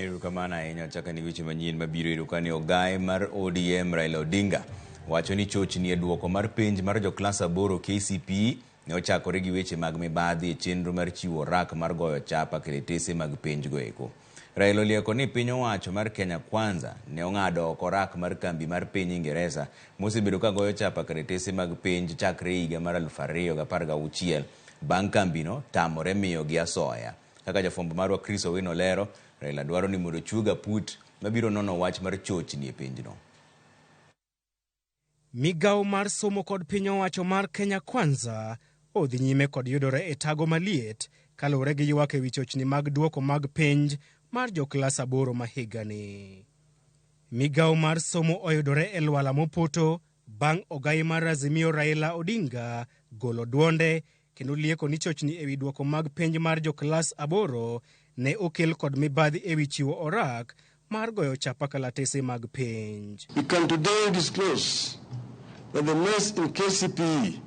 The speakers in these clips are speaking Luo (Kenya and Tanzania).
Erokamano ahinya. Chaka ni weche manyien mabiro irukani ogaye mar ODM Raila Odinga wacho ni chochni e duoko mar penj mar joklas 8 KCPE ne ochakore gi weche mag mibadhi e chenro mar chiwo rak mar goyo chapa keretese mag penj go eko. Raila olieko ni piny owacho mar Kenya Kwanza ne ong'ado oko rak mar kambi mar piny Ingereza mosebedo ka goyo chapa keretese mag penj chakre higa mar 2016 bang' kambino tamore miyo gi asoya. Kaka jafwambo marwa Chris Owino lero, Raila dwaro ni mondo chuga put mabiro nono wach mar chochni e penjno. Migawo mar somo kod piny owacho mar Kenya Kwanza odhi nyime kod yudore e tago maliet kaluwore gi ywak ewi chochni mag duoko mag penj mar joklas 8 ma higani. Migawo mar somo oyudore e lwala mopoto bang' ogayi mar Azimio Raila Odinga golo duonde kendo lieko ni chochni ewi duoko mag penj mar joklas 8 ne okel kod mibadhi ewi chiwo orak mar goyo chapa kalatese mag penj. We can today disclose that the mess in KCPE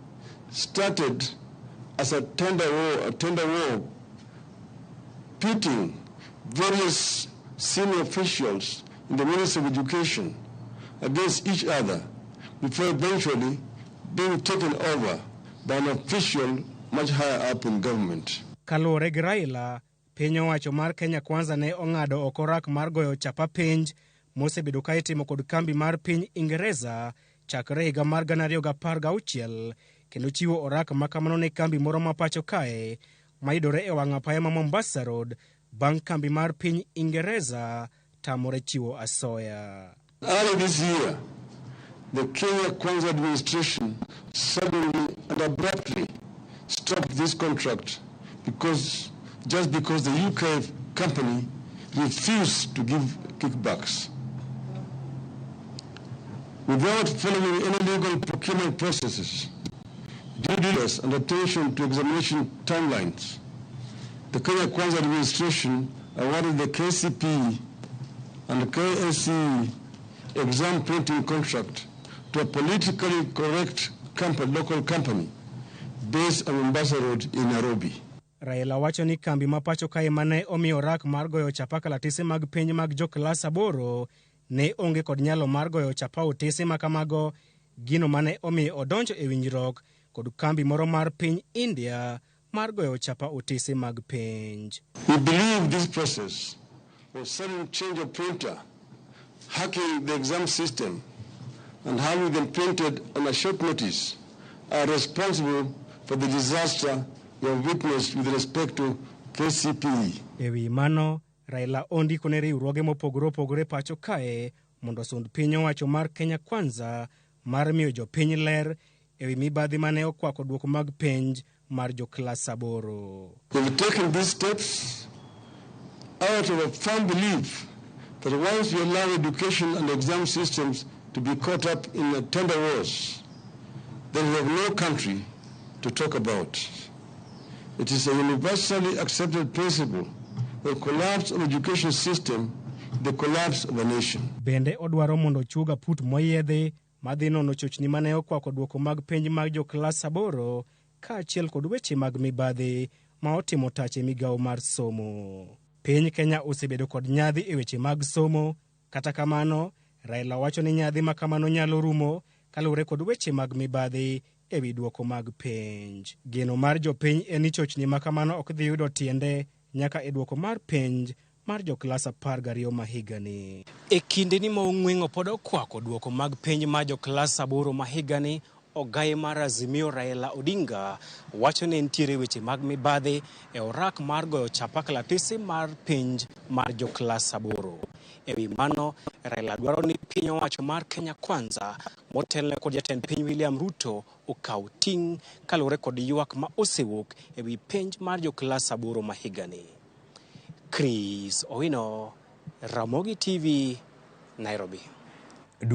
started as a tender war pitting various senior officials in the Ministry of Education against each other before eventually being taken over by an official much higher up in government. Kaluwore gi Raila, piny owacho mar Kenya Kwanza ne ong'ado oko rak mar goyo chapa penj mosebedo ka itimo kod kambi mar piny Ingereza chakre higa mar 2016 kendo chiwo orak makamano ne kambi moro ma pacho kae mayudore e wang' apaya ma Mombasa Road bang' kambi mar piny Ingereza tamore chiwo asoya. Early this year, the Kenya Kwanza administration suddenly and abruptly stopped this contract just because the UK company refused to give kickbacks. Without following any legal procurement processes, due diligence and attention to examination timelines, the Kenya Kwanza administration awarded the KCPE and the KSE exam printing contract to a politically correct local company based on Mombasa Road in Nairobi. Raila wacho ni kambi ma pacho kae mane omiyo rak mar goyo chapa kalatese mag penj mag joklas 8 ne onge kod nyalo mar goyo chapa otese makamago, gino mane omiyo odonjo e winjruok kod kambi moro mar piny India mar goyo chapa otese mag penj. We believe this process of sudden change of printer, hacking the exam system, and having them printed on a short notice are responsible for the disaster we have witnessed with respect to KCPE. Ewi mano, Raila ondiko ne riwruoge mopogore opogore pacho kae mondo sund piny owacho mar Kenya Kwanza mar miyo jopiny ler ewi mibadhi mane okwako duoko mag penj mar joklas 8. We have taken these steps out of a firm belief that once we allow education and exam systems to be caught up in the tender wars, then we have no country to talk about. It is a universally accepted principle that collapse of education system, the collapse of a nation. Bende odwaro mondo chuga put moyedhi madhi nono chochni mane okwako duoko mag penj mag joklas 8 kaachiel kod weche mag mibadhi ma otimo tache migawo mar somo. Piny Kenya osebedo kod nyadhi e weche mag somo, kata kamano Raila wacho ni nyadhi makamano nyalo rumo kaluwore kod weche mag mibadhi ewi duoko mag penj. Geno mar jopiny en ni chochni makamano ok dhi yudo tiende nyaka e duoko mar penj mar joklas 12 ma higani. E kinde ni ma ong'weng'o pod okwako duoko mag penj mar joklas 8 ma higani, ogaye mar Azimio Raila Odinga wacho ni nitiere weche mag mibadhi e orak mar goyo chapa kalatese mar penj mar joklas 8. Ewi mano, Raila dwaro ni piny owacho mar Kenya Kwanza motelne kod jatend piny William Ruto okaw ting' kaluwore kod ywak ma osewuok ewi penj mar joklas 8 ma higani. Chris Owino, Ramogi TV, Nairobi.